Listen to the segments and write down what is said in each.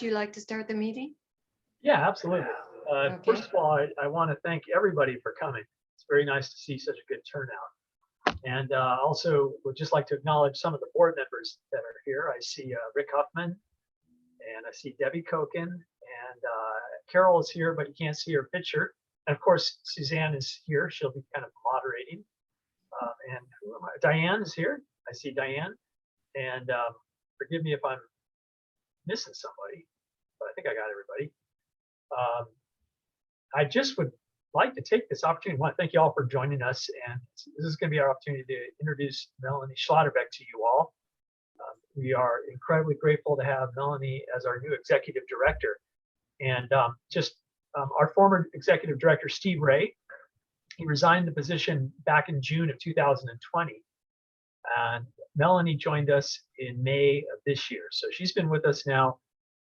you like to start the meeting? Yeah, absolutely. Okay. First of all, I want to thank everybody for coming. It's very nice to see such a good turnout. And also would just like to acknowledge some of the board members that are here. I see Rick Huffman, and I see Debbie Koken, and Carol is here, but you can't see her picture. And of course, Suzanne is here. She'll be kind of moderating. And who am I? Diane is here. I see Diane. And forgive me if I'm missing somebody, but I think I got everybody. I just would like to take this opportunity. I want to thank you all for joining us. And this is going to be our opportunity to introduce Melanie Schlotterbeck to you all. We are incredibly grateful to have Melanie as our new executive director. And our former executive director, Steve Ray, he resigned the position back in June of 2020. And Melanie joined us in May of this year. So she's been with us now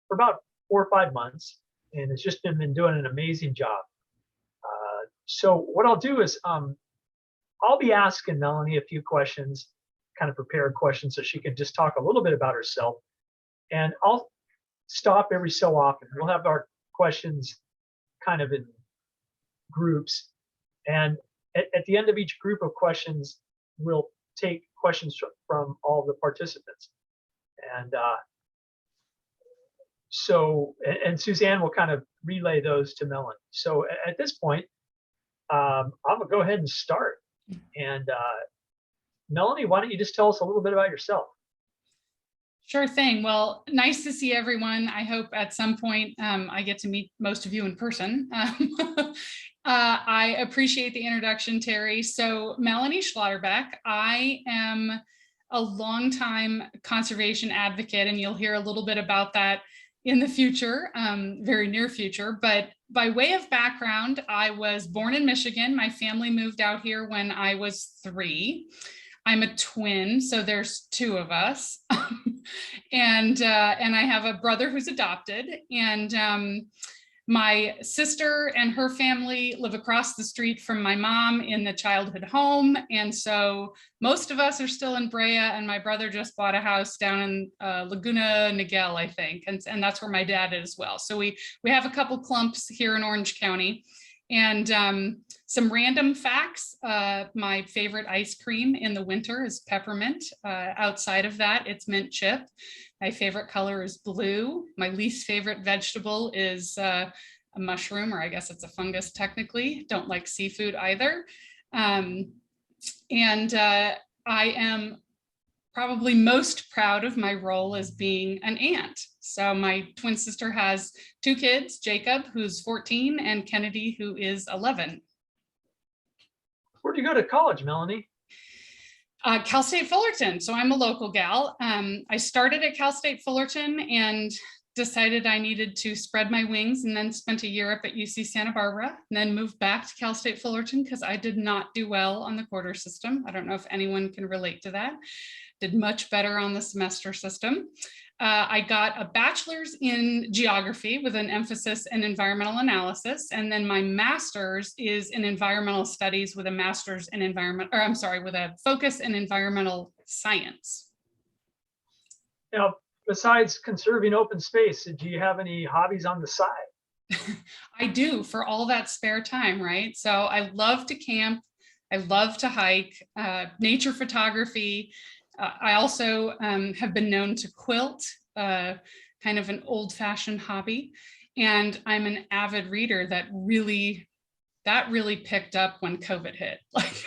for about 4 or 5 months and has just been doing an amazing job. So what I'll do is I'll be asking Melanie a few questions, kind of prepared questions, so she can just talk a little bit about herself. And I'll stop every so often. We'll have our questions kind of in groups. And at the end of each group of questions, we'll take questions from all the participants. And Suzanne will kind of relay those to Melanie. So at this point, I'm gonna go ahead and start. And Melanie, why don't you just tell us a little bit about yourself? Sure thing. Well, nice to see everyone. I hope at some point I get to meet most of you in person. I appreciate the introduction, Terry. So Melanie Schlotterbeck, I am a longtime conservation advocate, and you'll hear a little bit about that in the future, very near future. But by way of background, I was born in Michigan. My family moved out here when I was 3. I'm a twin, so there's 2 of us. and I have a brother who's adopted. And my sister and her family live across the street from my mom in the childhood home. And so most of us are still in Brea, and my brother just bought a house down in Laguna Niguel, I think. And that's where my dad is as well. So we have a couple clumps here in Orange County. And some random facts, my favorite ice cream in the winter is peppermint. Outside of that, it's mint chip. My favorite color is blue. My least favorite vegetable is a mushroom, or I guess it's a fungus technically. Don't like seafood either. I am probably most proud of my role as being an aunt. So my twin sister has 2 kids, Jacob, who's 14, and Kennedy, who is 11. Where'd you go to college, Melanie? Cal State Fullerton. So I'm a local gal. I started at Cal State Fullerton and decided I needed to spread my wings, and then spent a year up at UC Santa Barbara, and then moved back to Cal State Fullerton because I did not do well on the quarter system. I don't know if anyone can relate to that. Did much better on the semester system. I got a bachelor's in geography with an emphasis in environmental analysis. And then my master's is in environmental studies with a master's in with a focus in environmental science. Now, besides conserving open space, do you have any hobbies on the side? I do, for all that spare time, right? So I love to camp. I love to hike, nature photography. I also have been known to quilt, kind of an old-fashioned hobby. And I'm an avid reader that really picked up when COVID hit. Like,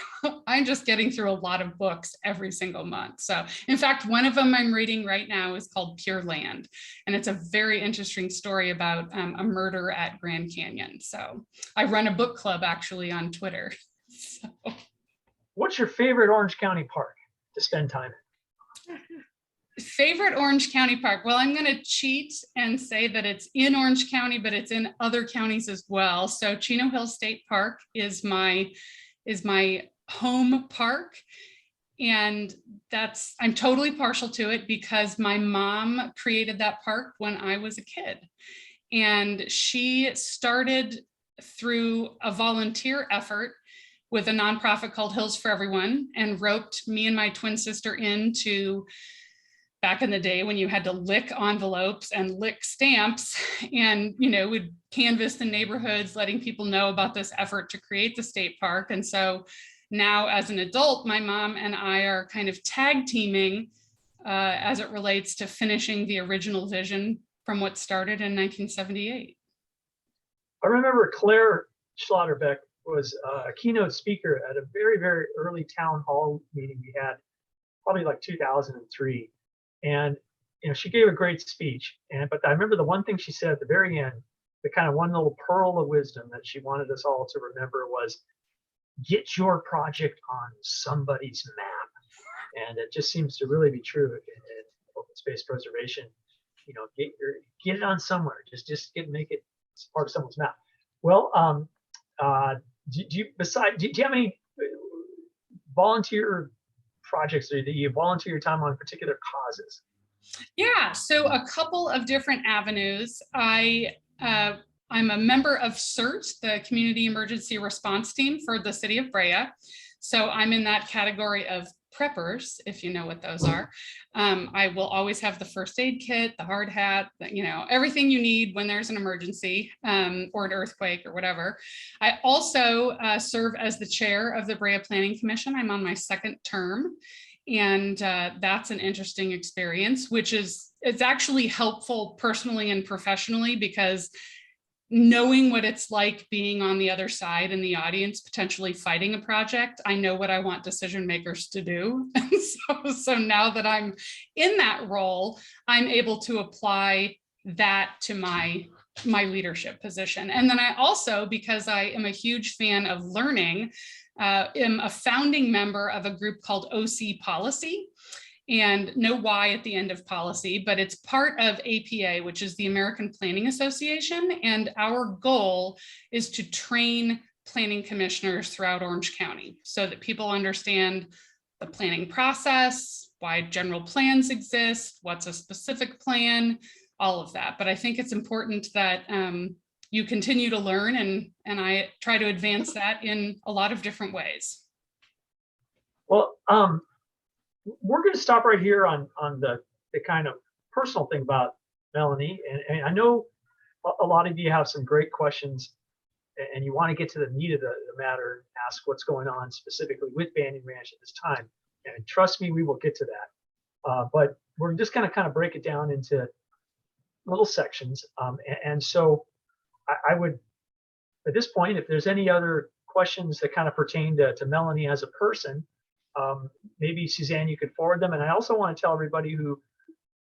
I'm just getting through a lot of books every single month. So in fact, one of them I'm reading right now is called Pure Land. And it's a very interesting story about a murder at Grand Canyon. So I run a book club actually on Twitter. So. What's your favorite Orange County park to spend time in? Favorite Orange County park? Well, I'm going to cheat and say that it's in Orange County, but it's in other counties as well. So Chino Hill State Park is my home park. And I'm totally partial to it because my mom created that park when I was a kid. And she started through a volunteer effort with a nonprofit called Hills for Everyone, and roped me and my twin sister in to back in the day when you had to lick envelopes and lick stamps and, would canvass the neighborhoods, letting people know about this effort to create the state park. And so now as an adult, my mom and I are kind of tag teaming as it relates to finishing the original vision from what started in 1978. I remember Claire Schlotterbeck was a keynote speaker at a very, very early town hall meeting we had, probably like 2003. And she gave a great speech. But I remember the one thing she said at the very end, the kind of one little pearl of wisdom that she wanted us all to remember was, get your project on somebody's map. And it just seems to really be true in open space preservation. Get it on somewhere. Just make it part of someone's map. Well, do you have any volunteer projects, or do you volunteer your time on particular causes? Yeah, so a couple of different avenues. I'm a member of CERT, the Community Emergency Response Team for the city of Brea. So I'm in that category of preppers, if you know what those are. I will always have the first aid kit, the hard hat, everything you need when there's an emergency or an earthquake or whatever. I also serve as the chair of the Brea Planning Commission. I'm on my second term. And that's an interesting experience, it's actually helpful personally and professionally, because knowing what it's like being on the other side in the audience, potentially fighting a project, I know what I want decision makers to do. And so now that I'm in that role, I'm able to apply that to my leadership position. And then I also, because I am a huge fan of learning, am a founding member of a group called OC Policy. And no Y at the end of policy, but it's part of APA, which is the American Planning Association. And our goal is to train planning commissioners throughout Orange County so that people understand the planning process, why general plans exist, what's a specific plan, all of that. But I think it's important that you continue to learn, and I try to advance that in a lot of different ways. Well, we're going to stop right here on the kind of personal thing about Melanie. And I know a lot of you have some great questions and you want to get to the meat of the matter, ask what's going on specifically with Banning Ranch at this time. And trust me, we will get to that. But we're just going to kind of break it down into little sections. And so I would, at this point, if there's any other questions that kind of pertain to Melanie as a person, maybe Suzanne, you could forward them. And I also want to tell everybody who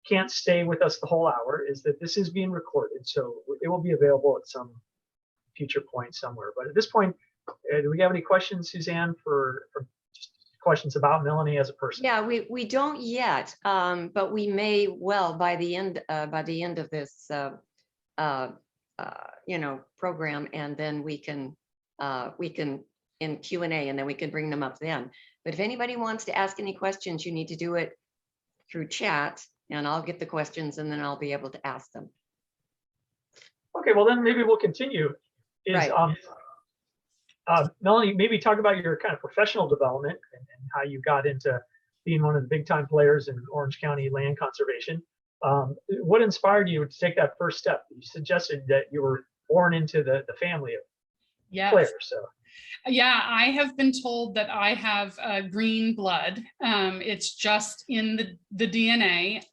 can't stay with us the whole hour is that this is being recorded, so it will be available at some future point somewhere. But at this point, do we have any questions, Suzanne, for questions about Melanie as a person? Yeah, we don't yet, but we may well by the end of this program, and then we can in Q&A, and then we can bring them up then. But if anybody wants to ask any questions, you need to do it through chat, and I'll get the questions and then I'll be able to ask them. Okay, well then maybe we'll continue. Right. Melanie, maybe talk about your kind of professional development and how you got into being one of the big time players in Orange County land conservation. What inspired you to take that first step? You suggested that you were born into the family of players. So. Yeah, I have been told that I have green blood. It's just in the DNA.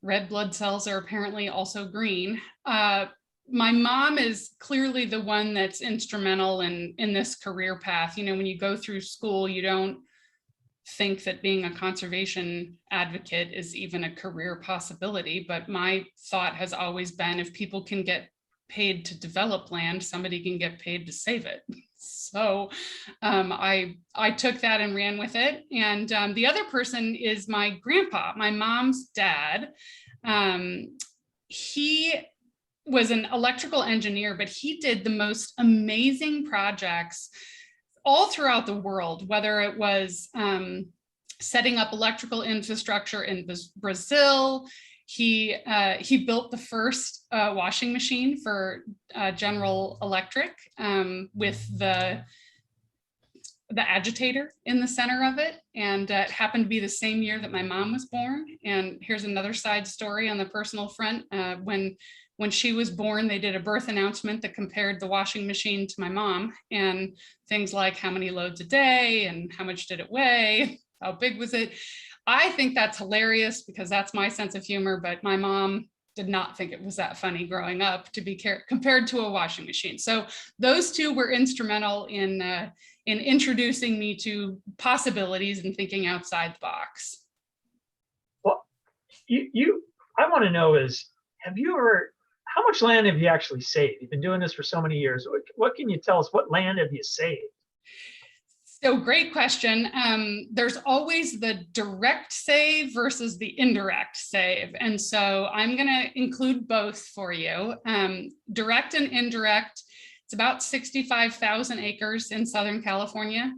Red blood cells are apparently also green. My mom is clearly the one that's instrumental in this career path. When you go through school, you don't think that being a conservation advocate is even a career possibility. But my thought has always been, if people can get paid to develop land, somebody can get paid to save it. So I took that and ran with it. And the other person is my grandpa, my mom's dad. He was an electrical engineer, but he did the most amazing projects all throughout the world, whether it was setting up electrical infrastructure in Brazil. He built the first washing machine for General Electric with the the agitator in the center of it. And it happened to be the same year that my mom was born. And here's another side story on the personal front. When she was born, they did a birth announcement that compared the washing machine to my mom, and things like how many loads a day and how much did it weigh, how big was it. I think that's hilarious because that's my sense of humor, but my mom did not think it was that funny growing up to be compared to a washing machine. So those two were instrumental in introducing me to possibilities and thinking outside the box. Well, I want to know is, how much land have you actually saved? You've been doing this for so many years. What can you tell us? What land have you saved? So great question. There's always the direct save versus the indirect save. And so I'm going to include both for you. Direct and indirect, it's about 65,000 acres in Southern California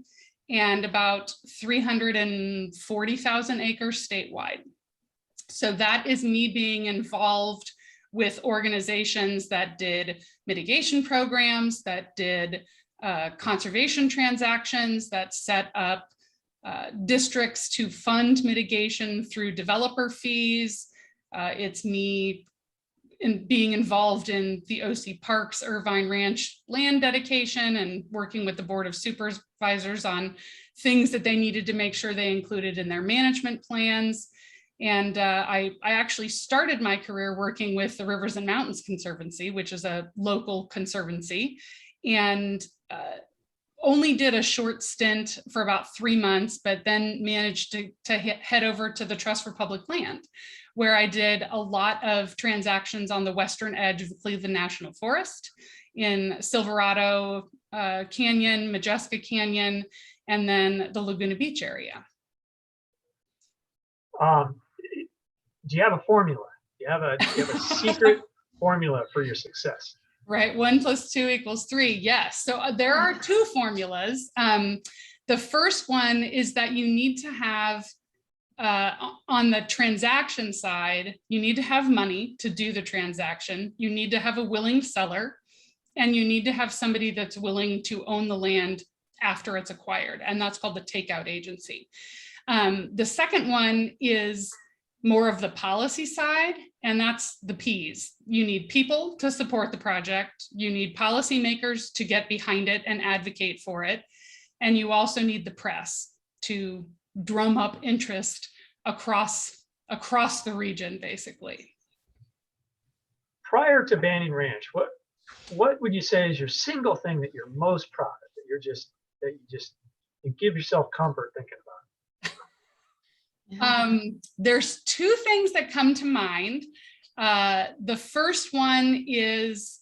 and about 340,000 acres statewide. So that is me being involved with organizations that did mitigation programs, that did conservation transactions, that set up districts to fund mitigation through developer fees. It's me being involved in the OC Parks Irvine Ranch land dedication and working with the Board of Supervisors on things that they needed to make sure they included in their management plans. And I actually started my career working with the Rivers and Mountains Conservancy, which is a local conservancy, and only did a short stint for about 3 months, but then managed to head over to the Trust for Public Land, where I did a lot of transactions on the western edge of the Cleveland National Forest in Silverado Canyon, Majeska Canyon, and then the Laguna Beach area. Do you have a formula? Do you have a secret formula for your success? Right, 1 + 2 = 3. Yes, so there are 2 formulas. The first one is that you need to have, on the transaction side, you need to have money to do the transaction. You need to have a willing seller, and you need to have somebody that's willing to own the land after it's acquired, and that's called the takeout agency. The second one is more of the policy side, and that's the P's. You need people to support the project. You need policymakers to get behind it and advocate for it. And you also need the press to drum up interest across the region, basically. Prior to Banning Ranch, what would you say is your single thing that you're most proud of, that you give yourself comfort thinking about? There's 2 things that come to mind. The first one is,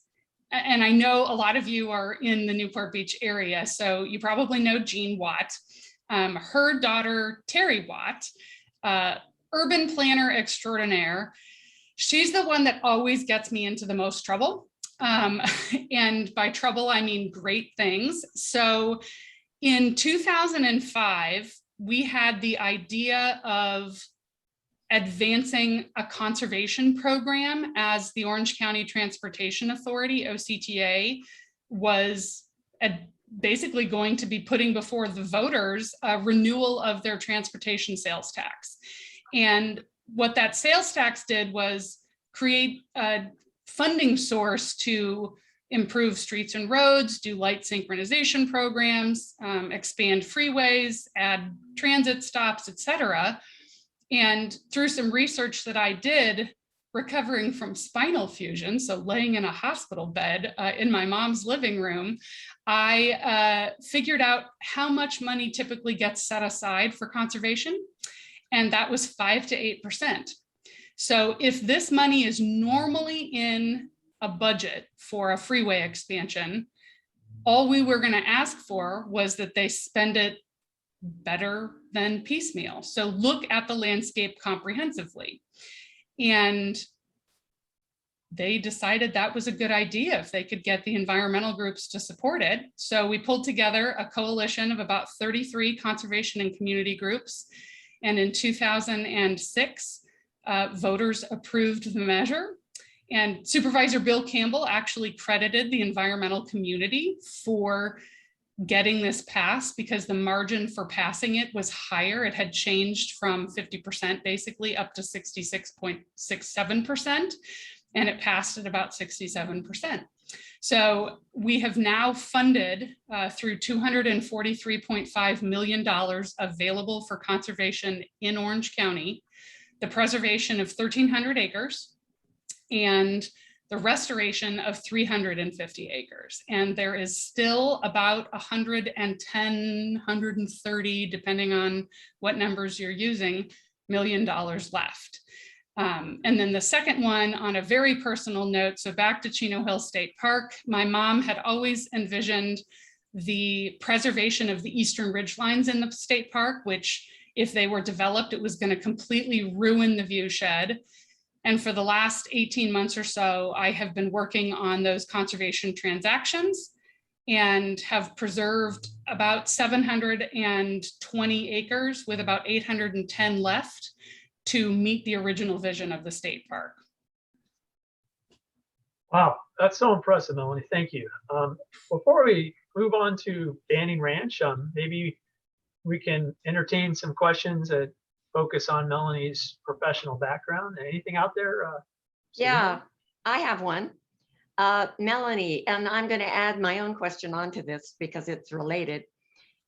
and I know a lot of you are in the Newport Beach area, so you probably know Jean Watt. Her daughter, Terry Watt, urban planner extraordinaire. She's the one that always gets me into the most trouble. And by trouble, I mean great things. So in 2005, we had the idea of advancing a conservation program as the Orange County Transportation Authority, OCTA, was basically going to be putting before the voters a renewal of their transportation sales tax. And what that sales tax did was create a funding source to improve streets and roads, do light synchronization programs, expand freeways, add transit stops, etc. And through some research that I did, recovering from spinal fusion, so laying in a hospital bed in my mom's living room, I figured out how much money typically gets set aside for conservation, and that was 5 to 8%. So if this money is normally in a budget for a freeway expansion, all we were going to ask for was that they spend it better than piecemeal. So look at the landscape comprehensively. And they decided that was a good idea if they could get the environmental groups to support it. So we pulled together a coalition of about 33 conservation and community groups. And in 2006, voters approved the measure. And Supervisor Bill Campbell actually credited the environmental community for getting this passed because the margin for passing it was higher. It had changed from 50% basically up to 66.67%, and it passed at about 67%. So we have now funded through $243.5 million available for conservation in Orange County, the preservation of 1,300 acres and the restoration of 350 acres. And there is still about 110, 130, depending on what numbers you're using, $1 million left. And then the second one, on a very personal note, so back to Chino Hill State Park, my mom had always envisioned the preservation of the eastern ridgelines in the state park, which if they were developed, it was going to completely ruin the view shed. And for the last 18 months or so, I have been working on those conservation transactions and have preserved about 720 acres with about 810 left to meet the original vision of the state park. Wow, that's so impressive, Melanie. Thank you. Before we move on to Banning Ranch, maybe we can entertain some questions that focus on Melanie's professional background. Anything out there? Yeah, I have one. Melanie, and I'm going to add my own question onto this because it's related.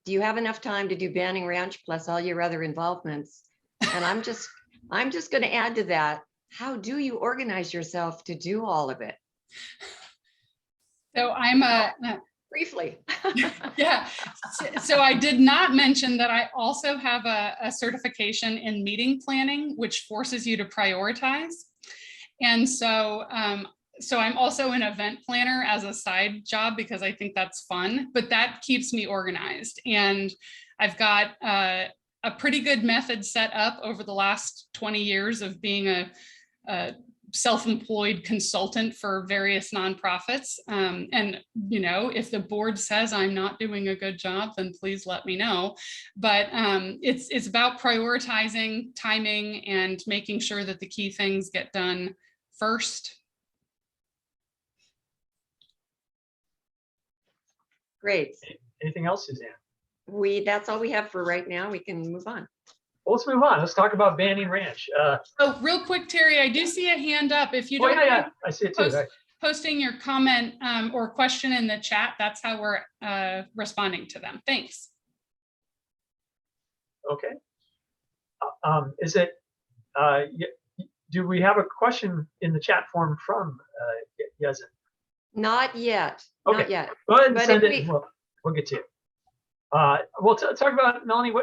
Do you have enough time to do Banning Ranch plus all your other involvements? And I'm just going to add to that. How do you organize yourself to do all of it? So I'm briefly. Yeah. So I did not mention that I also have a certification in meeting planning, which forces you to prioritize. And so, so I'm also an event planner as a side job because I think that's fun, but that keeps me organized. And I've got a pretty good method set up over the last 20 years of being a self-employed consultant for various nonprofits. And, you know, if the board says I'm not doing a good job, then please let me know. But it's about prioritizing, timing, and making sure that the key things get done first. Great. Anything else, Suzanne? That's all we have for right now. We can move on. Well, let's move on. Let's talk about Banning Ranch. Oh, real quick, Terry, I do see a hand up. If you don't yeah, I see it too. Right. Posting your comment or question in the chat, that's how we're responding to them. Thanks. Okay. Is it, do we have a question in the chat form from Yezin? Not yet. Okay. Not yet. Go ahead and But send if it. We'll get to it. We'll talk about, Melanie,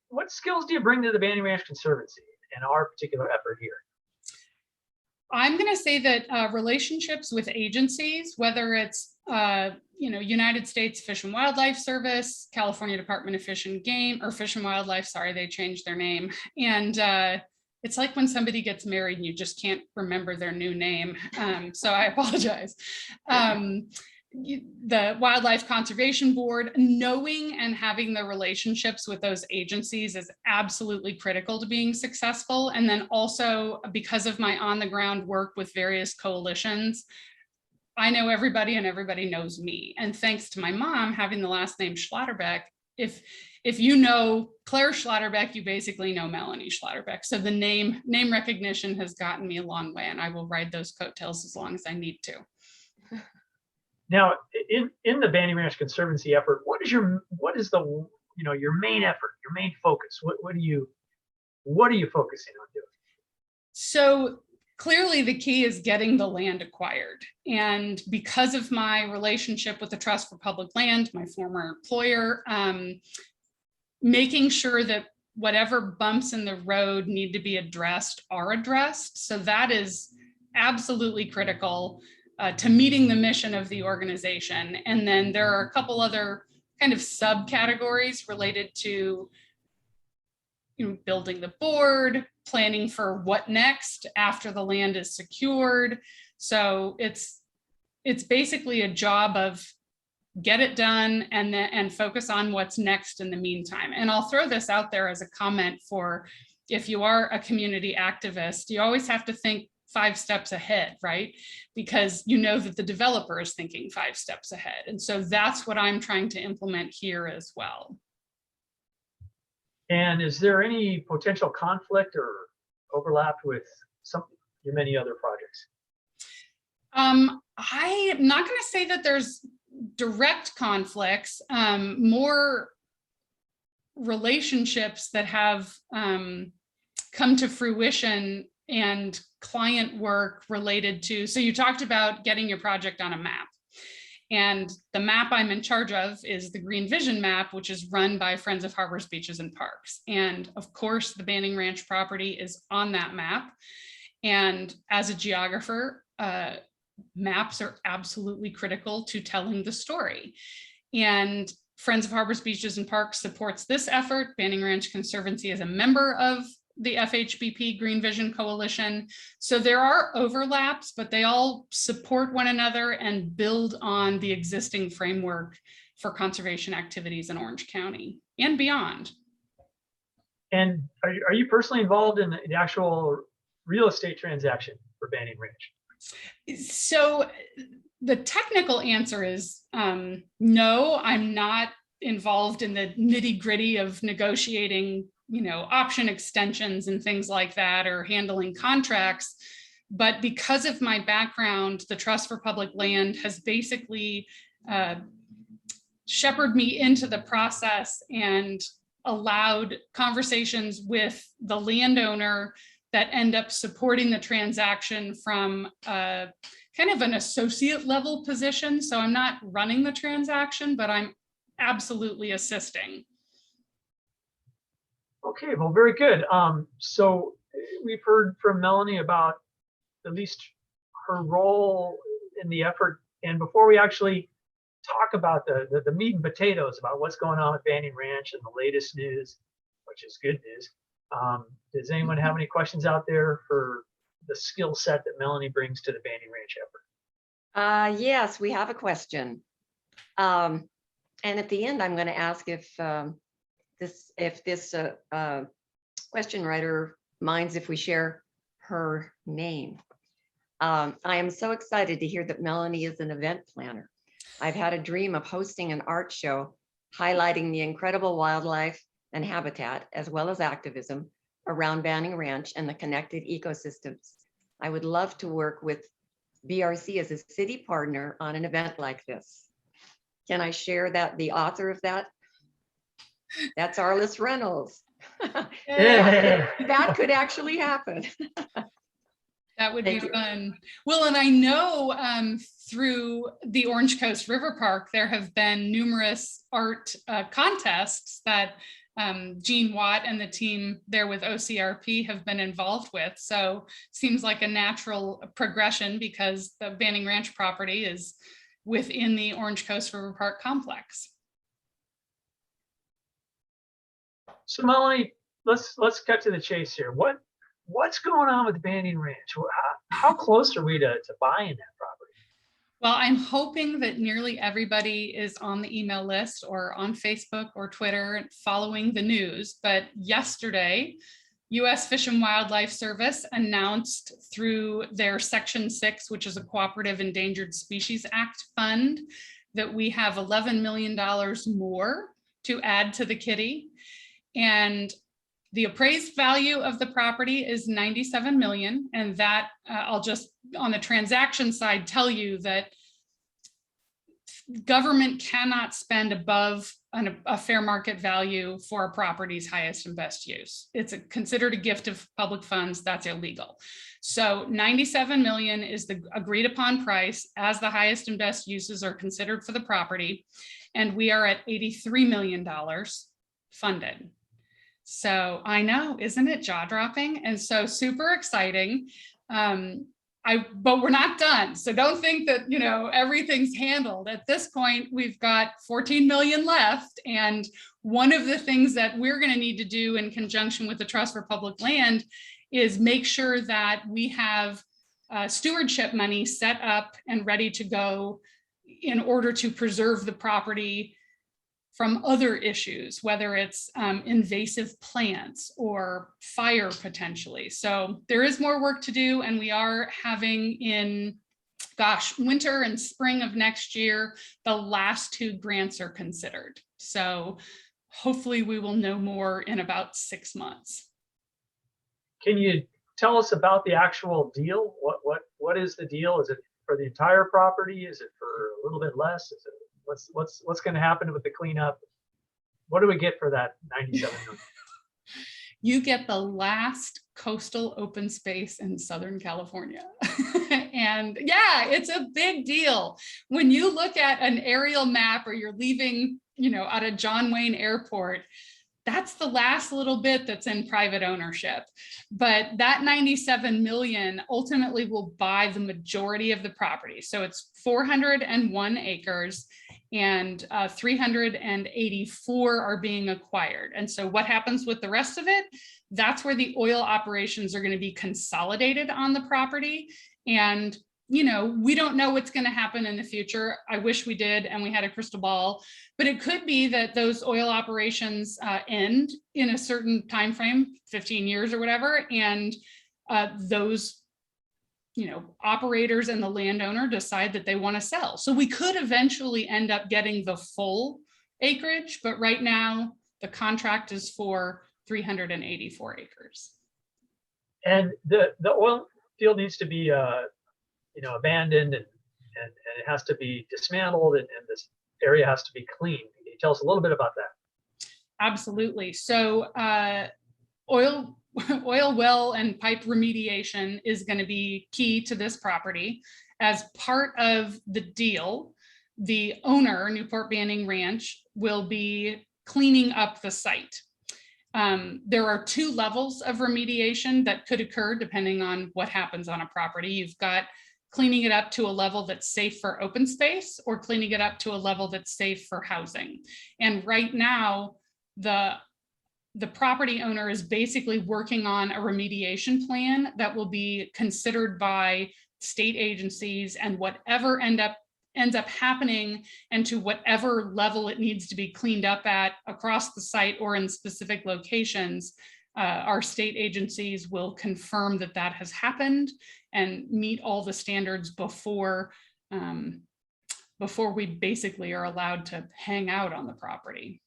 what skills do you bring to the Banning Ranch Conservancy in our particular effort here? I'm going to say that relationships with agencies, whether it's you know, United States Fish and Wildlife Service, California Department of Fish and Game, or Fish and Wildlife, sorry, they changed their name. And it's like when somebody gets married and you just can't remember their new name. So I apologize. The Wildlife Conservation Board, knowing and having the relationships with those agencies is absolutely critical to being successful. And then also, because of my on the ground work with various coalitions, I know everybody and everybody knows me. And thanks to my mom having the last name Schlotterbeck, if you know Claire Schlotterbeck, you basically know Melanie Schlotterbeck. So the name recognition has gotten me a long way, and I will ride those coattails as long as I need to. Now, in the Banning Ranch Conservancy effort, what is the your main effort, your main focus? What are you focusing on doing? So clearly the key is getting the land acquired. And because of my relationship with the Trust for Public Land, my former employer, making sure that whatever bumps in the road need to be addressed are addressed. So that is absolutely critical to meeting the mission of the organization. And then there are a couple other kind of subcategories related to building the board, planning for what next after the land is secured. So it's basically a job of get it done and focus on what's next in the meantime. And I'll throw this out there as a comment for if you are a community activist, you always have to think 5 steps ahead, right? Because you know that the developer is thinking 5 steps ahead. And so that's what I'm trying to implement here as well. And is there any potential conflict or overlap with your many other projects? I am not going to say that there's direct conflicts, more relationships that have come to fruition and client work related to, so you talked about getting your project on a map. And the map I'm in charge of is the Green Vision map, which is run by Friends of Harbors, Beaches and Parks. And of course, the Banning Ranch property is on that map. And as a geographer, maps are absolutely critical to telling the story. And Friends of Harbors, Beaches and Parks supports this effort. Banning Ranch Conservancy is a member of the FHBP Green Vision Coalition. So there are overlaps, but they all support one another and build on the existing framework for conservation activities in Orange County and beyond. And are you personally involved in the actual real estate transaction for Banning Ranch? So the technical answer is no, I'm not involved in the nitty-gritty of negotiating, option extensions and things like that, or handling contracts. But because of my background, the Trust for Public Land has basically shepherded me into the process and allowed conversations with the landowner that end up supporting the transaction from kind of an associate level position. So I'm not running the transaction, but I'm absolutely assisting. Okay, well, very good. So we've heard from Melanie about at least her role in the effort. And before we actually talk about the meat and potatoes about what's going on with Banning Ranch and the latest news, which is good news, does anyone have any questions out there for the skill set that Melanie brings to the Banning Ranch effort? Yes, we have a question. And at the end, I'm going to ask if this question writer minds if we share her name. I am so excited to hear that Melanie is an event planner. I've had a dream of hosting an art show highlighting the incredible wildlife and habitat, as well as activism around Banning Ranch and the connected ecosystems. I would love to work with BRC as a city partner on an event like this. Can I share that the author of that? That's Arliss Reynolds. Yeah. That could actually happen. That would be fun. Well, and I know through the Orange Coast River Park, there have been numerous art contests that Gene Watt and the team there with OCRP have been involved with. So seems like a natural progression because the Banning Ranch property is within the Orange Coast River Park complex. So Melanie, let's cut to the chase here. What's going on with Banning Ranch? How close are we to buying that property? Well, I'm hoping that nearly everybody is on the email list or on Facebook or Twitter following the news. But yesterday, U.S. Fish and Wildlife Service announced through their Section 6, which is a Cooperative Endangered Species Act fund, that we have $11 million more to add to the kitty. And the appraised value of the property is $97 million. And that I'll just on the transaction side tell you that government cannot spend above a fair market value for a property's highest and best use. It's considered a gift of public funds. That's illegal. So 97 million is the agreed upon price as the highest and best uses are considered for the property. And we are at $83 million funded. So I know, isn't it jaw-dropping? And so super exciting. But we're not done. So don't think that, everything's handled. At this point, we've got 14 million left. And one of the things that we're going to need to do in conjunction with the Trust for Public Land is make sure that we have stewardship money set up and ready to go in order to preserve the property from other issues, whether it's invasive plants or fire potentially. So there is more work to do, and we are having in, gosh, winter and spring of next year, the last 2 grants are considered. So hopefully we will know more in about 6 months. Can you tell us about the actual deal? What is the deal? Is it for the entire property? Is it for a little bit less? Is it what's going to happen with the cleanup? What do we get for that 97 million? You get the last coastal open space in Southern California. And yeah, it's a big deal. When you look at an aerial map or you're leaving, out of John Wayne Airport, that's the last little bit that's in private ownership. But that 97 million ultimately will buy the majority of the property. So it's 401 acres and 384 are being acquired. And so what happens with the rest of it? That's where the oil operations are going to be consolidated on the property. And we don't know what's going to happen in the future. I wish we did and we had a crystal ball, but it could be that those oil operations end in a certain time frame, 15 years or whatever, and those operators and the landowner decide that they want to sell. So we could eventually end up getting the full acreage, but right now the contract is for 384 acres. And the oil field needs to be abandoned and it has to be dismantled and this area has to be cleaned. Can you tell us a little bit about that? Absolutely. So oil well and pipe remediation is going to be key to this property. As part of the deal, the owner, Newport Banning Ranch, will be cleaning up the site. There are 2 levels of remediation that could occur depending on what happens on a property. You've got cleaning it up to a level that's safe for open space or cleaning it up to a level that's safe for housing. And right now, the property owner is basically working on a remediation plan that will be considered by state agencies, and whatever ends up happening and to whatever level it needs to be cleaned up at across the site or in specific locations, our state agencies will confirm that that has happened and meet all the standards before we basically are allowed to hang out on the property.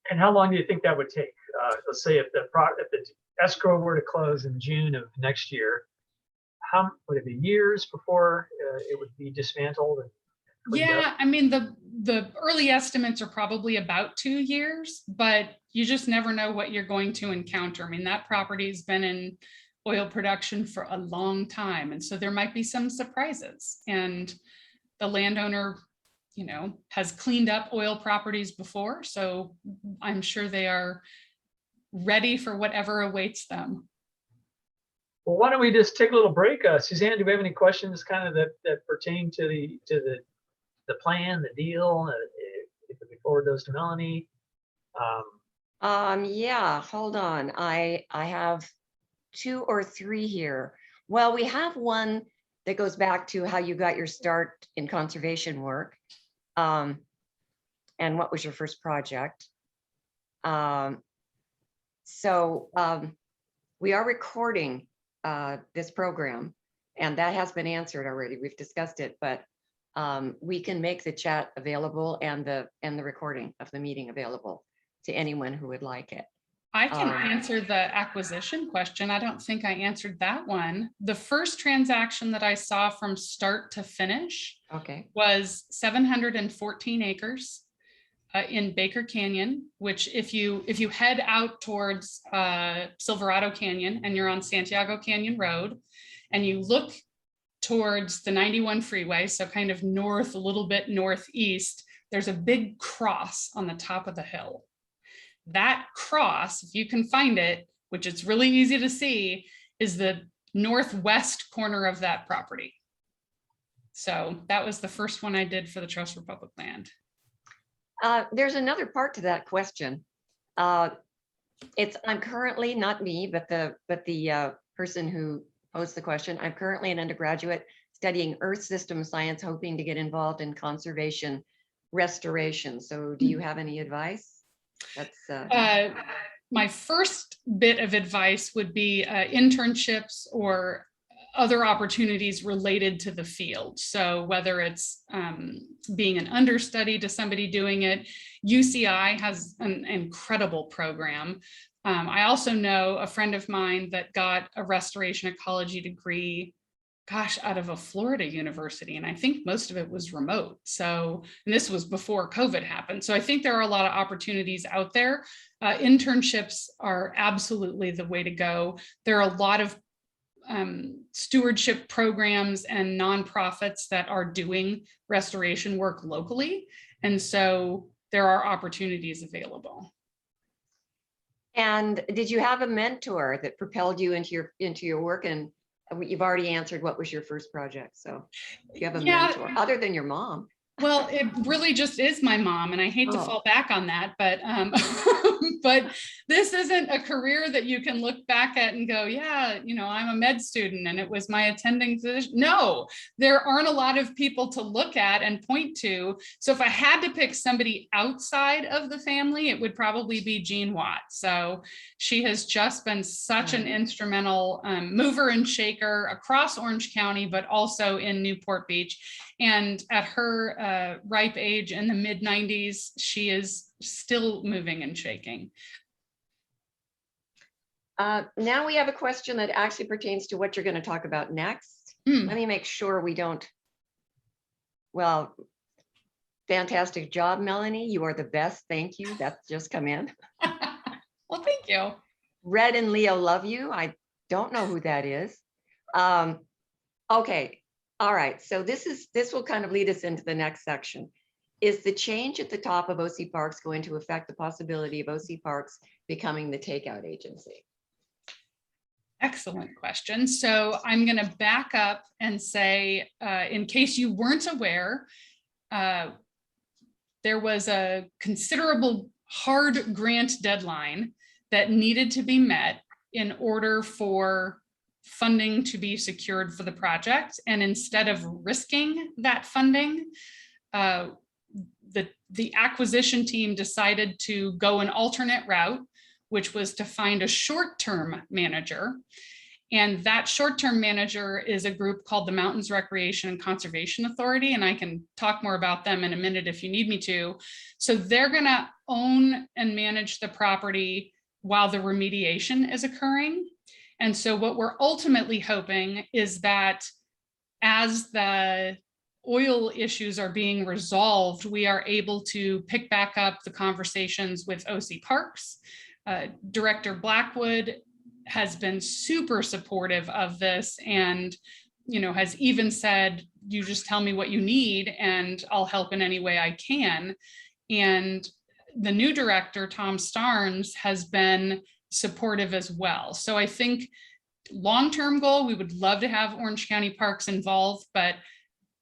And how long do you think that would take? Let's say if the escrow were to close in June of next year, how would it be years before it would be dismantled? Yeah, I mean, the early estimates are probably about 2 years, but you just never know what you're going to encounter. I mean, that property's been in oil production for a long time, and so there might be some surprises. And the landowner, has cleaned up oil properties before, so I'm sure they are ready for whatever awaits them. Well, why don't we just take a little break? Suzanne, do we have any questions kind of that pertain to the plan, the deal? If we forward those to Melanie. Yeah, hold on. I have 2 or 3 here. Well, we have one that goes back to how you got your start in conservation work. And what was your first project? We are recording this program, and that has been answered already. We've discussed it, but we can make the chat available and the recording of the meeting available to anyone who would like it. I can answer the acquisition question. I don't think I answered that one. The first transaction that I saw from start to finish was 714 acres in Baker Canyon, which if you head out towards Silverado Canyon and you're on Santiago Canyon Road and you look towards the 91 freeway, so kind of north, a little bit northeast, there's a big cross on the top of the hill. That cross, if you can find it, which it's really easy to see, is the northwest corner of that property. So that was the first one I did for the Trust Republic land. There's another part to that question. I'm currently, not me, but the person who posed the question. I'm currently an undergraduate studying Earth system science, hoping to get involved in conservation restoration. So do you have any advice? That's My first bit of advice would be internships or other opportunities related to the field. So whether it's being an understudy to somebody doing it, UCI has an incredible program. I also know a friend of mine that got a restoration ecology degree, gosh, out of a Florida university. And I think most of it was remote. So, and this was before COVID happened. So I think there are a lot of opportunities out there. Internships are absolutely the way to go. There are a lot of stewardship programs and nonprofits that are doing restoration work locally. And so there are opportunities available. And did you have a mentor that propelled you into your work? And you've already answered what was your first project. So you have a mentor other than your mom. Well, it really just is my mom, and I hate to fall back on that, but but this isn't a career that you can look back at and go, yeah, you know, I'm a med student and it was my attending physician. No, there aren't a lot of people to look at and point to. So if I had to pick somebody outside of the family, it would probably be Jean Watt. So she has just been such an instrumental mover and shaker across Orange County, but also in Newport Beach. And at her ripe age in the mid-90s, she is still moving and shaking. Now we have a question that actually pertains to what you're going to talk about next. Let me make sure we don't. Well, fantastic job, Melanie. You are the best. Thank you. That's just come in. Well, thank you. Red and Leo love you. I don't know who that is. Okay. All right, so this will kind of lead us into the next section. Is the change at the top of OC Parks going to affect the possibility of OC Parks becoming the takeout agency? Excellent question. So I'm going to back up and say, in case you weren't aware, there was a considerable hard grant deadline that needed to be met in order for funding to be secured for the project. And instead of risking that funding, the acquisition team decided to go an alternate route, which was to find a short-term manager. And that short-term manager is a group called the Mountains Recreation and Conservation Authority. And I can talk more about them in a minute if you need me to. So they're gonna own and manage the property while the remediation is occurring. And so what we're ultimately hoping is that as the oil issues are being resolved, we are able to pick back up the conversations with OC Parks. Director Blackwood has been super supportive of this and, you know, has even said, you just tell me what you need and I'll help in any way I can. And the new director, Tom Starnes, has been supportive as well. So I think long-term goal, we would love to have Orange County Parks involved, but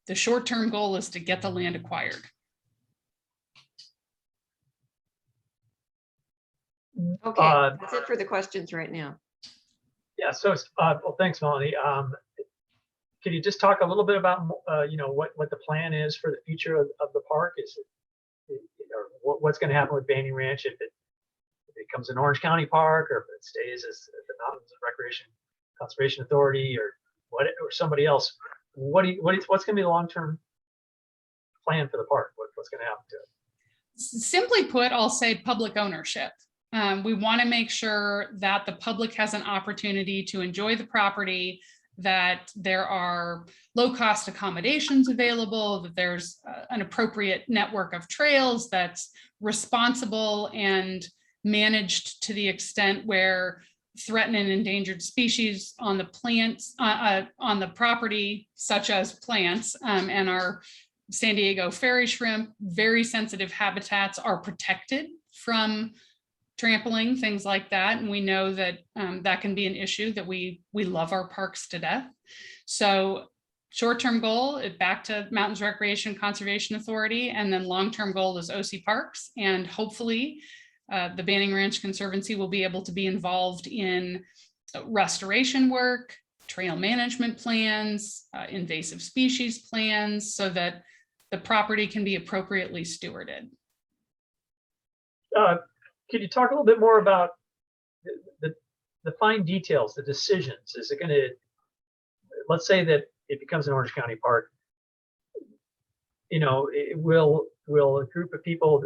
the short-term goal is to get the land acquired. Okay, that's it for the questions right now. Yeah, so well, thanks, Melanie. Can you just talk a little bit about you know, what the plan is for the future of the park? Is it, or what's going to happen with Banning Ranch if it becomes an Orange County park, or if it stays as the Mountains Recreation Conservation Authority, or what, or somebody else? What's going to be the long-term plan for the park? What's going to happen to it? Simply put, I'll say public ownership. We want to make sure that the public has an opportunity to enjoy the property, that there are low-cost accommodations available, that there's an appropriate network of trails that's responsible and managed to the extent where threatened and endangered species on the plants, on the property, such as plants, and our San Diego fairy shrimp, very sensitive habitats, are protected from trampling, things like that. And we know that that can be an issue, that we love our parks to death. So short-term goal, back to Mountains Recreation Conservation Authority, and then long-term goal is OC Parks. And hopefully the Banning Ranch Conservancy will be able to be involved in restoration work, trail management plans, invasive species plans, so that the property can be appropriately stewarded. Could you talk a little bit more about the fine details, the decisions? Is it going to, let's say that it becomes an Orange County park, you know, will a group of people,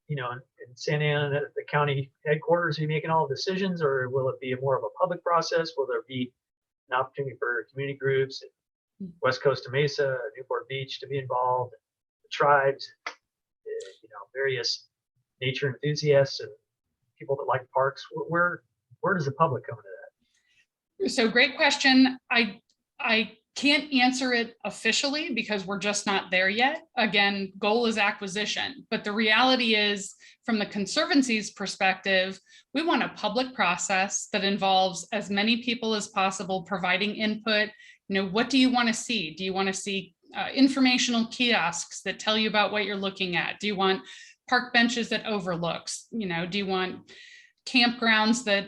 you know, in Santa Ana at the county headquarters be making all the decisions, or will it be more of a public process? Will there be an opportunity for community groups, West Coast to Mesa, Newport Beach to be involved, the tribes, you know, various nature enthusiasts and people that like parks? Where does the public come into that? So great question. I can't answer it officially because we're just not there yet. Again, goal is acquisition, but the reality is, from the Conservancy's perspective, we want a public process that involves as many people as possible providing input. You know, what do you want to see? Do you want to see informational kiosks that tell you about what you're looking at? Do you want park benches that overlooks? You know, do you want campgrounds that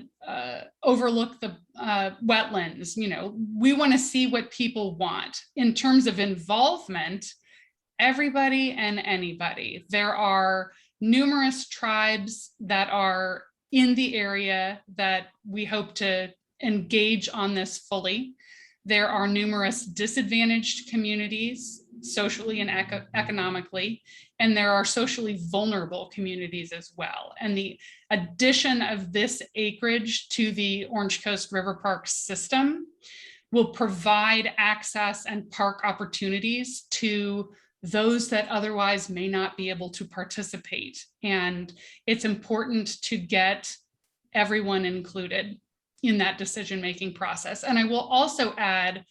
overlook the wetlands? You know, we want to see what people want. In terms of involvement, everybody and anybody. There are numerous tribes that are in the area that we hope to engage on this fully. There are numerous disadvantaged communities, socially and economically, and there are socially vulnerable communities as well. And the addition of this acreage to the Orange Coast River Park system will provide access and park opportunities to those that otherwise may not be able to participate. And it's important to get everyone included in that decision-making process. And I will also add,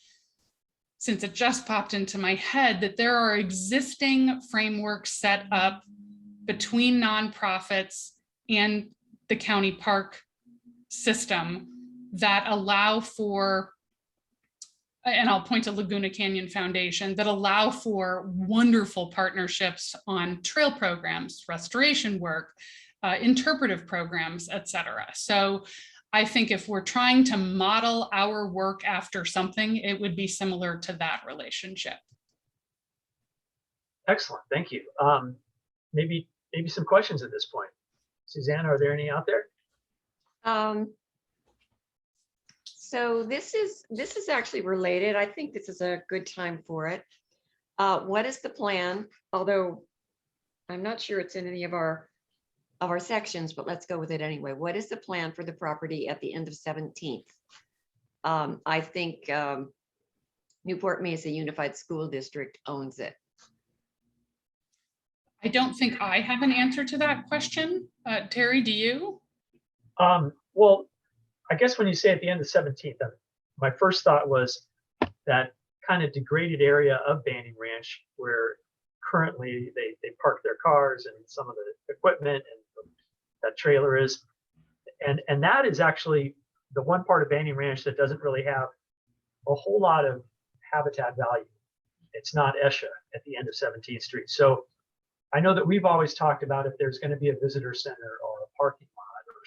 since it just popped into my head, that there are existing frameworks set up between nonprofits and the county park system that allow for, and I'll point to Laguna Canyon Foundation, that allow for wonderful partnerships on trail programs, restoration work, interpretive programs, et cetera. So I think if we're trying to model our work after something, it would be similar to that relationship. Excellent, thank you. Maybe some questions at this point. Suzanne, are there any out there? So this is actually related. I think this is a good time for it. What is the plan? Although I'm not sure it's in any of our sections, but let's go with it anyway. What is the plan for the property at the end of 17th? I think Newport Mesa Unified School District owns it. I don't think I have an answer to that question. Terry, do you? Well, I guess when you say at the end of 17th, my first thought was that kind of degraded area of Banning Ranch where currently they park their cars and some of the equipment and that trailer is. And that is actually the one part of Banning Ranch that doesn't really have a whole lot of habitat value. It's not ESHA at the end of 17th Street. So I know that we've always talked about if there's going to be a visitor center or a parking lot or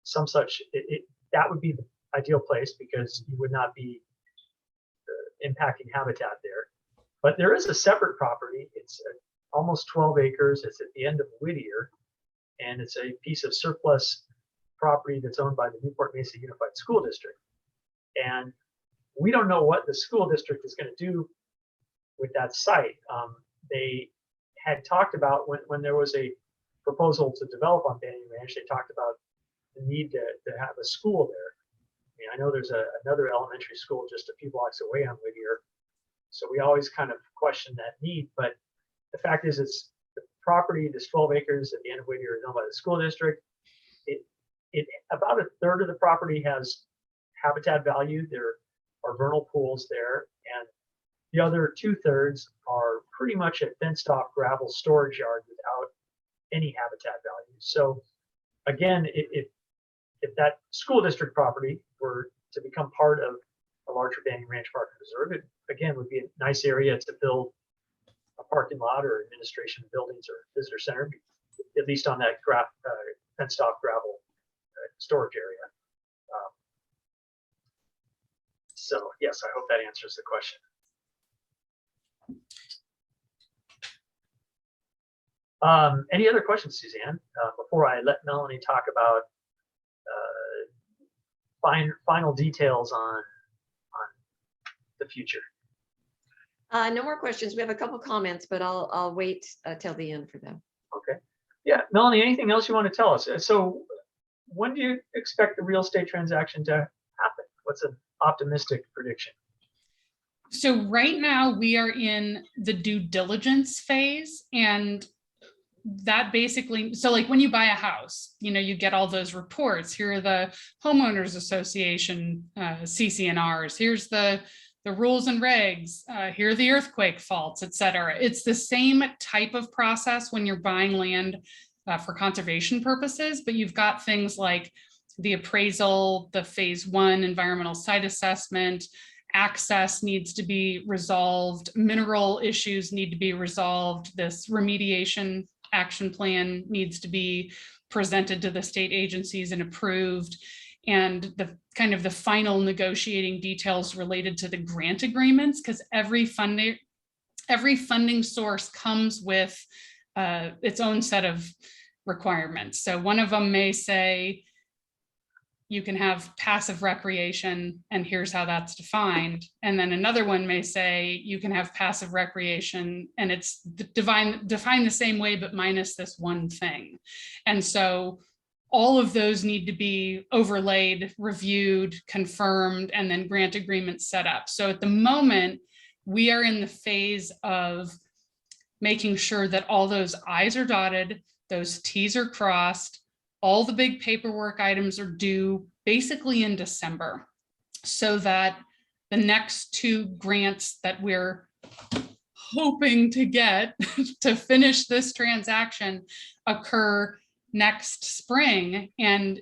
some such, that would be the ideal place because you would not be impacting habitat there. But there is a separate property. It's almost 12 acres. It's at the end of Whittier, and it's a piece of surplus property that's owned by the Newport Mesa Unified School District. And we don't know what the school district is going to do with that site. They had talked about when there was a proposal to develop on Banning Ranch, they talked about the need to have a school there. I mean, I know there's another elementary school just a few blocks away on Whittier. So we always kind of question that need, but the fact is it's the property, this 12 acres at the end of Whittier is owned by the school district. It about a third of the property has habitat value. There are vernal pools there, and the other 2/3 are pretty much a fenced off gravel storage yard without any habitat value. So again, if that school district property were to become part of a larger Banning Ranch Park Reserve, it again would be a nice area to build a parking lot or administration buildings or visitor center, at least on that fenced off gravel storage area. So yes, I hope that answers the question. Any other questions, Suzanne, before I let Melanie talk about final details on the future? No more questions. We have a couple comments, but I'll wait till the end for them. Okay. Yeah, Melanie, anything else you want to tell us? So when do you expect the real estate transaction to happen? What's an optimistic prediction? So right now we are in the due diligence phase, and that basically, so like when you buy a house, you get all those reports. Here are the homeowners association CCNRs. Here's the rules and regs. Here are the earthquake faults, et cetera. It's the same type of process when you're buying land for conservation purposes, but you've got things like the appraisal, the phase 1 environmental site assessment, access needs to be resolved, mineral issues need to be resolved, this remediation action plan needs to be presented to the state agencies and approved, and the kind of the final negotiating details related to the grant agreements, because every funding source comes with its own set of requirements. So one of them may say you can have passive recreation, and here's how that's defined. And then another one may say you can have passive recreation, and it's defined the same way, but minus this one thing. And so all of those need to be overlaid, reviewed, confirmed, and then grant agreements set up. So at the moment, we are in the phase of making sure that all those I's are dotted, those T's are crossed, all the big paperwork items are due basically in December, so that the next 2 grants that we're hoping to get to finish this transaction occur next spring. And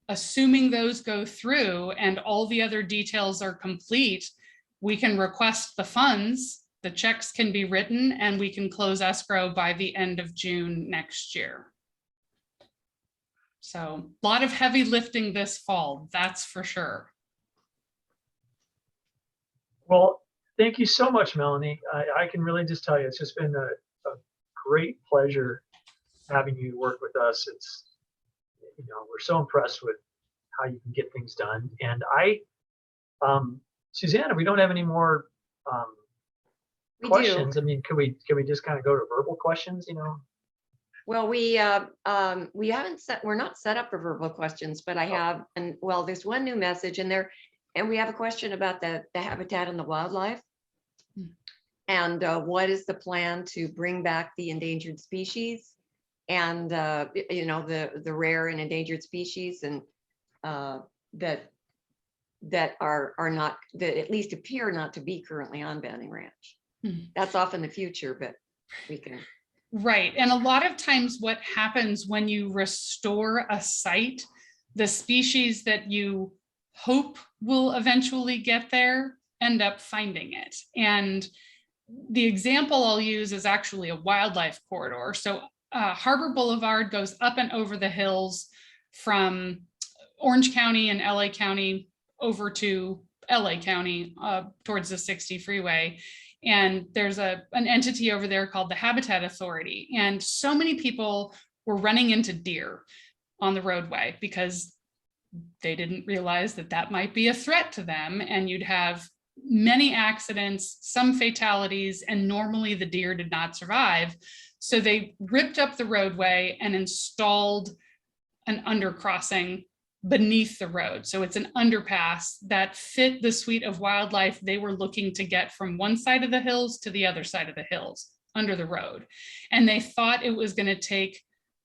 assuming those go through and all the other details are complete, we can request the funds, the checks can be written, and we can close escrow by the end of June next year. So a lot of heavy lifting this fall, that's for sure. Well, thank you so much, Melanie. I can really just tell you, it's just been a great pleasure having you work with us. It's, we're so impressed with how you can get things done. And Susanna, we don't have any more questions. I mean, can we just kind of go to verbal questions, Well, we're not set up for verbal questions, but I have, and well, there's one new message in there, and we have a question about the habitat and the wildlife. And what is the plan to bring back the endangered species and, the rare and endangered species, and that are not, that at least appear not to be currently on Banning Ranch. That's off in the future, but we can. Right. And a lot of times what happens when you restore a site, the species that you hope will eventually get there end up finding it. And the example I'll use is actually a wildlife corridor. So Harbor Boulevard goes up and over the hills from Orange County and LA County over to LA County towards the 60 freeway. And there's an entity over there called the Habitat Authority. And so many people were running into deer on the roadway because they didn't realize that that might be a threat to them. And you'd have many accidents, some fatalities, and normally the deer did not survive. So they ripped up the roadway and installed an undercrossing beneath the road. So it's an underpass that fit the suite of wildlife they were looking to get from one side of the hills to the other side of the hills under the road. And they thought it was going to take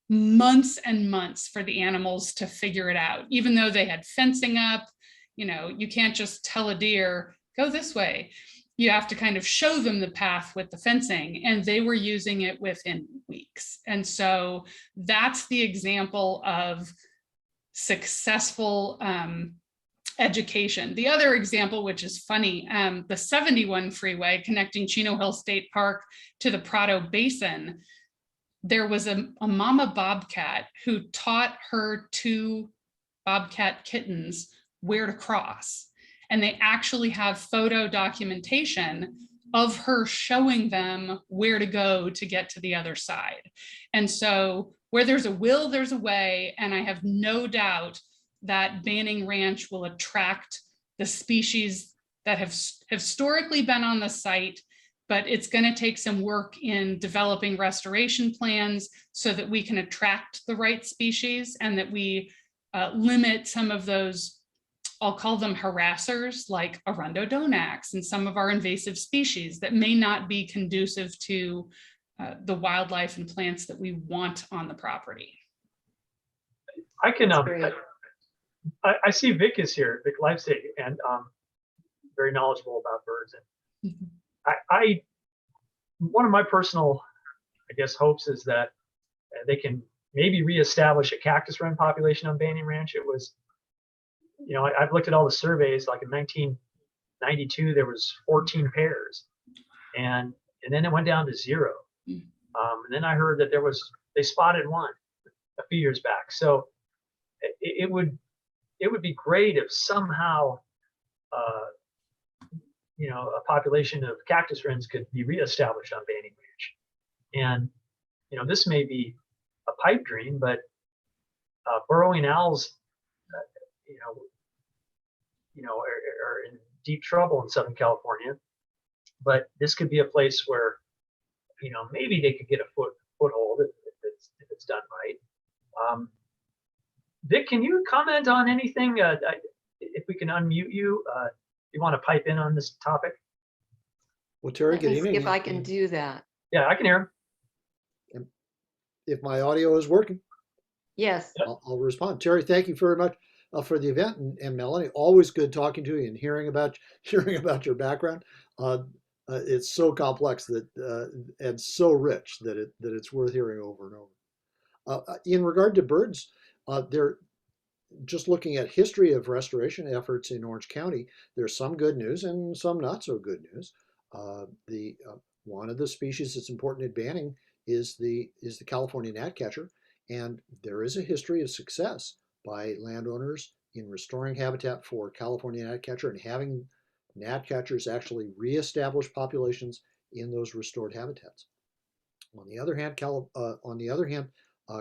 months and months for the animals to figure it out, even though they had fencing up. You can't just tell a deer, go this way. You have to kind of show them the path with the fencing, and they were using it within weeks. And so that's the example of successful education. The other example, which is funny, the 71 freeway connecting Chino Hill State Park to the Prado Basin, there was a mama bobcat who taught her 2 bobcat kittens where to cross. And they actually have photo documentation of her showing them where to go to get to the other side. And so where there's a will, there's a way. And I have no doubt that Banning Ranch will attract the species that have historically been on the site, but it's going to take some work in developing restoration plans so that we can attract the right species and that we limit some of those, I'll call them harassers, like Arundodonax and some of our invasive species that may not be conducive to the wildlife and plants that we want on the property. I can, That's great. I see Vic is here, Vic Leipzig, and very knowledgeable about birds. And I one of my personal, I guess, hopes is that they can maybe reestablish a cactus wren population on Banning Ranch. It was, you know, I've looked at all the surveys. Like in 1992, there was 14 pairs, and then it went down to 0. And then I heard that they spotted one a few years back. So it would be great if somehow you know, a population of cactus wrens could be reestablished on Banning Ranch. And you know, this may be a pipe dream, but burrowing owls, are in deep trouble in Southern California. But this could be a place where, you know, maybe they could get a foothold if it's done right. Vic, can you comment on anything? If we can unmute you, you want to pipe in on this topic? Well, Terry, Let good me see evening. if I can do that. Yeah, I can hear him. If my audio is working, Yes. I'll respond. Terry, thank you very much for the event, and Melanie, always good talking to you and hearing about your background. It's so complex and so rich that it's worth hearing over and over. In regard to birds, they're just looking at history of restoration efforts in Orange County. There's some good news and some not so good news. One of the species that's important at Banning is the California gnatcatcher, and there is a history of success by landowners in restoring habitat for California gnatcatcher and having gnatcatchers actually reestablish populations in those restored habitats. On the other hand,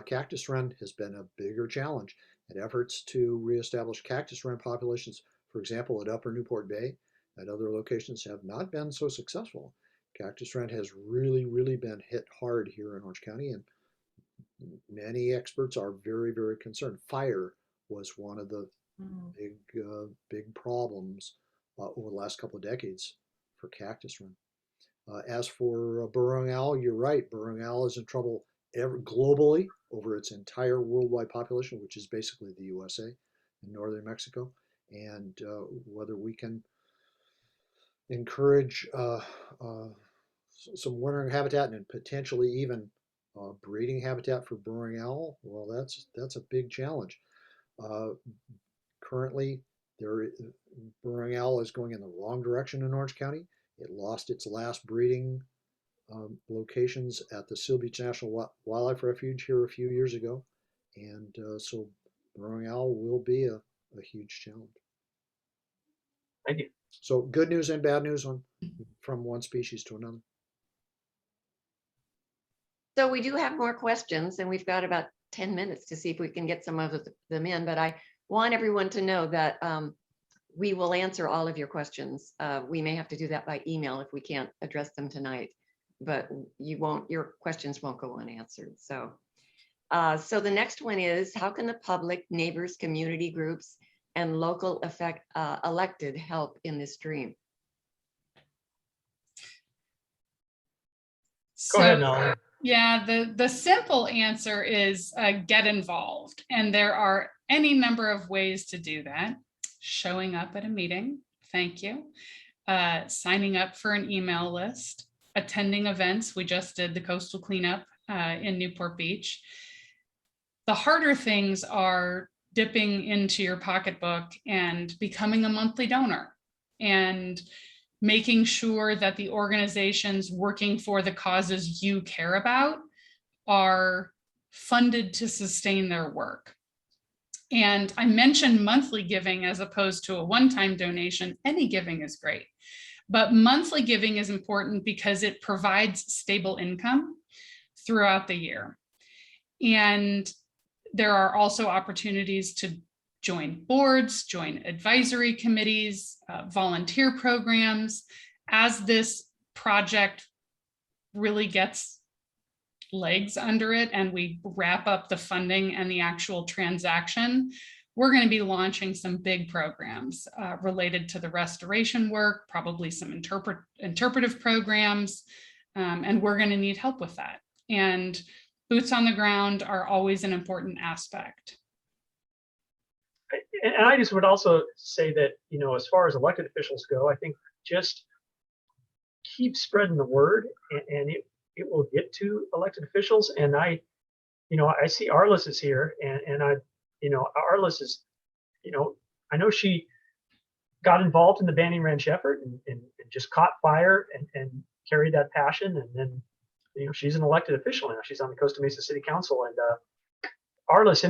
cactus wren has been a bigger challenge, and efforts to reestablish cactus wren populations, for example, at Upper Newport Bay and other locations, have not been so successful. Cactus wren has really been hit hard here in Orange County, and many experts are very concerned. Fire was one of the big problems over the last couple of decades for cactus wren. As for burrowing owl, you're right. Burrowing owl is in trouble globally over its entire worldwide population, which is basically the USA and northern Mexico. And whether we can encourage some wintering habitat and potentially even breeding habitat for burrowing owl, well, that's a big challenge. Currently, burrowing owl is going in the wrong direction in Orange County. It lost its last breeding locations at the Seal Beach National Wildlife Refuge here a few years ago, and so burrowing owl will be a huge challenge. Thank you. So good news and bad news from one species to another. So we do have more questions, and we've got about 10 minutes to see if we can get some of them in, but I want everyone to know that we will answer all of your questions. We may have to do that by email if we can't address them tonight, but your questions won't go unanswered. So the next one is, how can the public, neighbors, community groups, and local elected help in this dream? Go ahead, Melanie. Yeah, the simple answer is get involved. And there are any number of ways to do that. Showing up at a meeting, thank you. Signing up for an email list, attending events. We just did the coastal cleanup in Newport Beach. The harder things are dipping into your pocketbook and becoming a monthly donor and making sure that the organizations working for the causes you care about are funded to sustain their work. And I mentioned monthly giving as opposed to a one-time donation. Any giving is great. But monthly giving is important because it provides stable income throughout the year. And there are also opportunities to join boards, join advisory committees, volunteer programs. As this project really gets legs under it and we wrap up the funding and the actual transaction, we're going to be launching some big programs related to the restoration work, probably some interpretive programs, and we're going to need help with that. And boots on the ground are always an important aspect. And I just would also say that, you know, as far as elected officials go, I think just keep spreading the word, and it will get to elected officials. And I see Arliss is here, and Arliss is, I know she got involved in the Banning Ranch effort and just caught fire and carried that passion. And then, she's an elected official now. She's on the Costa Mesa City Council. And Arliss,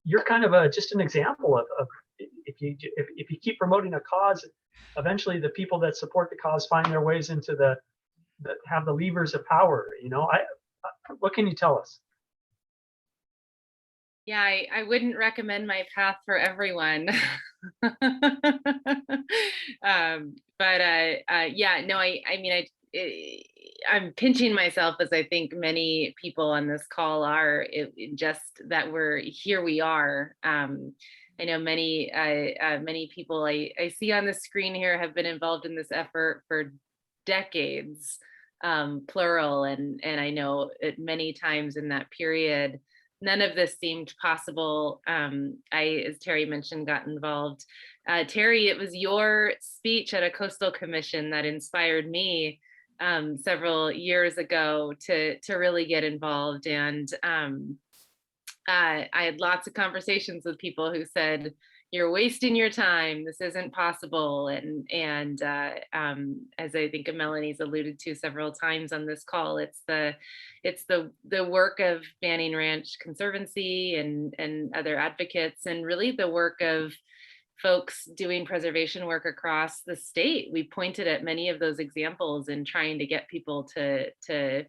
you're kind of just an example of if you keep promoting a cause, eventually the people that support the cause find their ways into have the levers of power. What can you tell us? Yeah, I wouldn't recommend my path for everyone. I'm pinching myself, as I think many people on this call are, just that here we are. I know many people I see on the screen here have been involved in this effort for decades, plural, and I know at many times in that period, none of this seemed possible. As Terry mentioned, got involved. Terry, it was your speech at a coastal commission that inspired me several years ago to really get involved. And I had lots of conversations with people who said, "You're wasting your time. This isn't possible." And as I think Melanie's alluded to several times on this call, it's the work of Banning Ranch Conservancy and other advocates, and really the work of folks doing preservation work across the state. We pointed at many of those examples in trying to get people to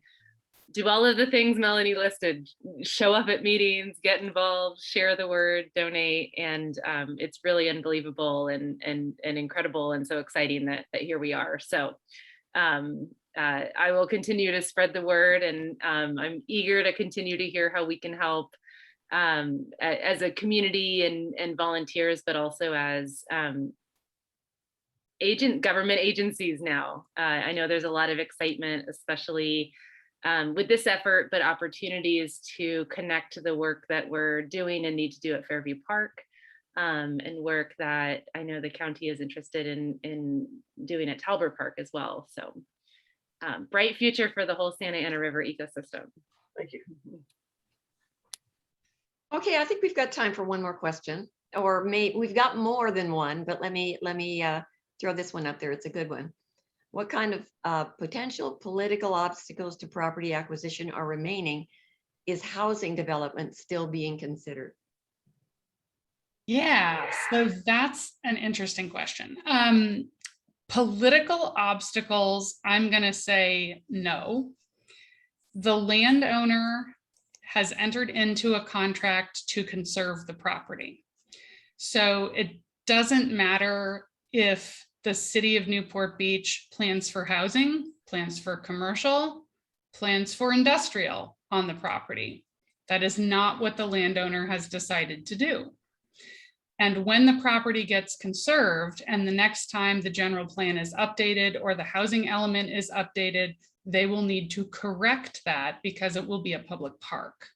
do all of the things Melanie listed: show up at meetings, get involved, share the word, donate. And it's really unbelievable and incredible and so exciting that here we are. So I will continue to spread the word, and I'm eager to continue to hear how we can help as a community and volunteers, but also as government agencies now. I know there's a lot of excitement, especially with this effort, but opportunities to connect to the work that we're doing and need to do at Fairview Park, and work that I know the county is interested in doing at Talbot Park as well. So bright future for the whole Santa Ana River ecosystem. Thank you. Okay, I think we've got time for one more question, or we've got more than one, but let me throw this one up there. It's a good one. What kind of potential political obstacles to property acquisition are remaining? Is housing development still being considered? Yeah, so that's an interesting question. Political obstacles, I'm going to say no. The landowner has entered into a contract to conserve the property. So it doesn't matter if the city of Newport Beach plans for housing, plans for commercial, plans for industrial on the property. That is not what the landowner has decided to do. And when the property gets conserved and the next time the general plan is updated or the housing element is updated, they will need to correct that because it will be a public park.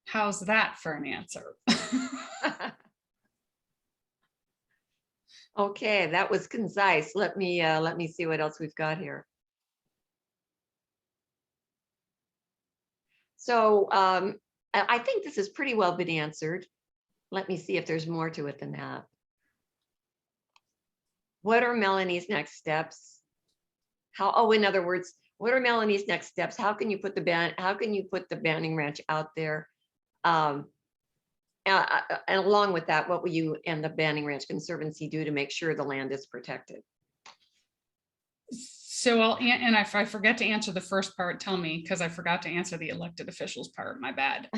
How's that for an answer? Okay, that was concise. Let me see what else we've got here. So I think this has pretty well been answered. Let me see if there's more to it than that. What are Melanie's next steps? In other words, what are Melanie's next steps? How can you put the Banning Ranch out there? And and along with that, what will you and the Banning Ranch Conservancy do to make sure the land is protected? So if I forget to answer the first part, tell me, because I forgot to answer the elected officials part, my bad.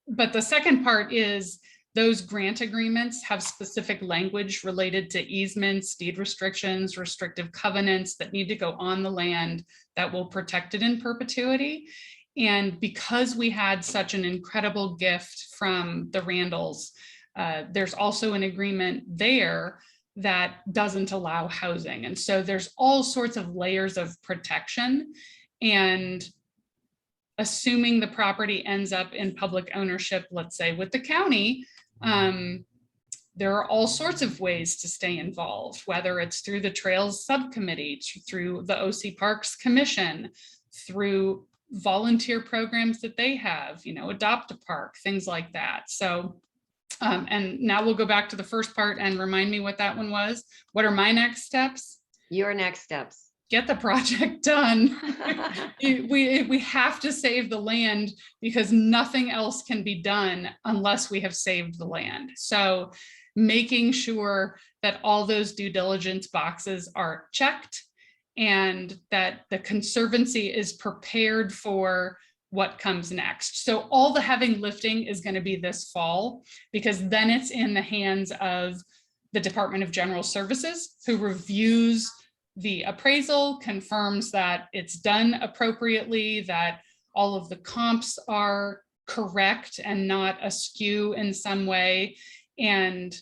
But the second part is those grant agreements have specific language related to easements, deed restrictions, restrictive covenants that need to go on the land that will protect it in perpetuity. And because we had such an incredible gift from the Randalls, there's also an agreement there that doesn't allow housing. And so there's all sorts of layers of protection. And assuming the property ends up in public ownership, let's say with the county, there are all sorts of ways to stay involved, whether it's through the Trails Subcommittee, through the OC Parks Commission, through volunteer programs that they have, Adopt a Park, things like that. So, and now we'll go back to the first part and remind me what that one was. What are my next steps? Your next steps. Get the project done. we have to save the land because nothing else can be done unless we have saved the land. So making sure that all those due diligence boxes are checked and that the Conservancy is prepared for what comes next. So all the heavy lifting is going to be this fall, because then it's in the hands of the Department of General Services, who reviews the appraisal, confirms that it's done appropriately, that all of the comps are correct and not askew in some way. And,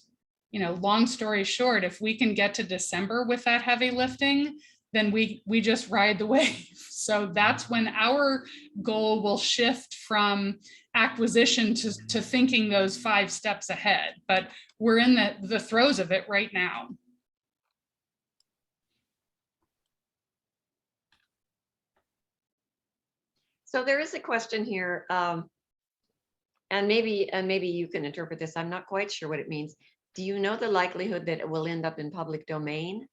long story short, if we can get to December with that heavy lifting, then we just ride the wave. So that's when our goal will shift from acquisition to thinking those 5 steps ahead. But we're in the throes of it right now. So there is a question here, and maybe you can interpret this. I'm not quite sure what it means. Do you know the likelihood that it will end up in public domain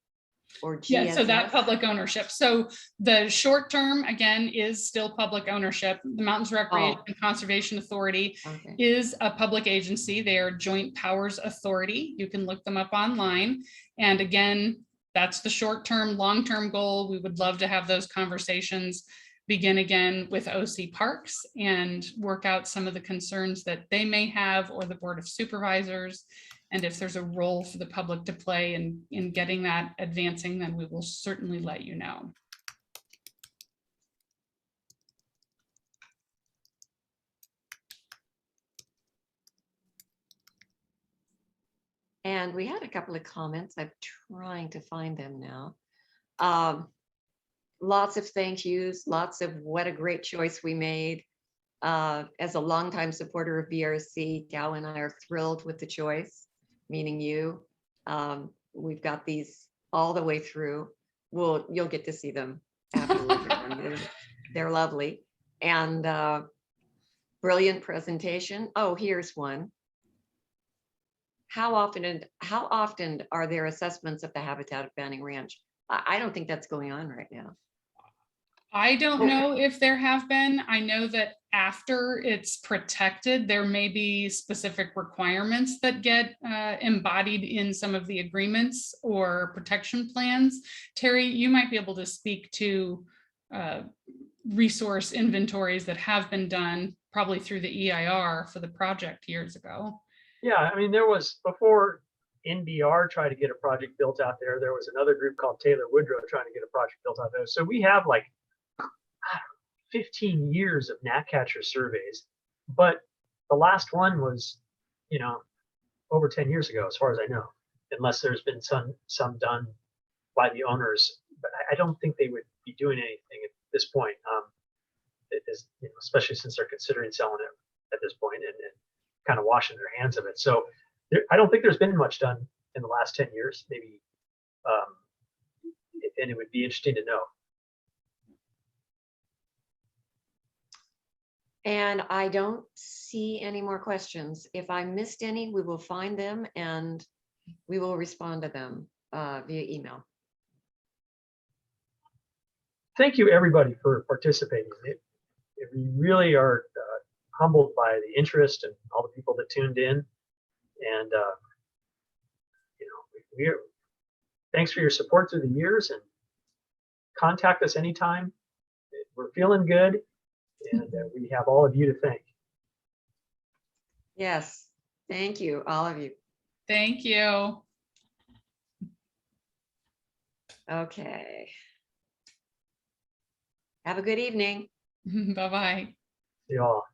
or GSS? Yeah, so that public ownership. So the short term, again, is still public ownership. The Mountains Recreation and Conservation Authority is a public agency. They are Joint Powers Authority. You can look them up online. And again, that's the short term. Long term goal, we would love to have those conversations begin again with OC Parks and work out some of the concerns that they may have, or the Board of Supervisors. And if there's a role for the public to play in getting that advancing, then we will certainly let you know. And we had a couple of comments. I'm trying to find them now. Lots of thank yous, lots of what a great choice we made. As a longtime supporter of BRC, Dow and I are thrilled with the choice, meaning you. We've got these all the way through. You'll get to see them afterwards. They're lovely. And brilliant presentation. Oh, here's one. How often are there assessments of the habitat of Banning Ranch? I don't think that's going on right now. I don't know if there have been. I know that after it's protected, there may be specific requirements that get embodied in some of the agreements or protection plans. Terry, you might be able to speak to resource inventories that have been done probably through the EIR for the project years ago. Yeah, I mean, there was, before NBR tried to get a project built out there, there was another group called Taylor Woodrow trying to get a project built out there. So we have like 15 years of gnatcatcher surveys, but the last one was, over 10 years ago, as far as I know, unless there's been some done by the owners. But I don't think they would be doing anything at this point, especially since they're considering selling it at this point and kind of washing their hands of it. So I don't think there's been much done in the last 10 years, maybe, and it would be interesting to know. And I don't see any more questions. If I missed any, we will find them and we will respond to them via email. Thank you, everybody, for participating. We really are humbled by the interest and all the people that tuned in. And thanks for your support through the years, and contact us anytime. We're feeling good, and we have all of you to thank. Yes, thank you, all of you. Thank you. Okay. Have a good evening. Bye-bye. See you all.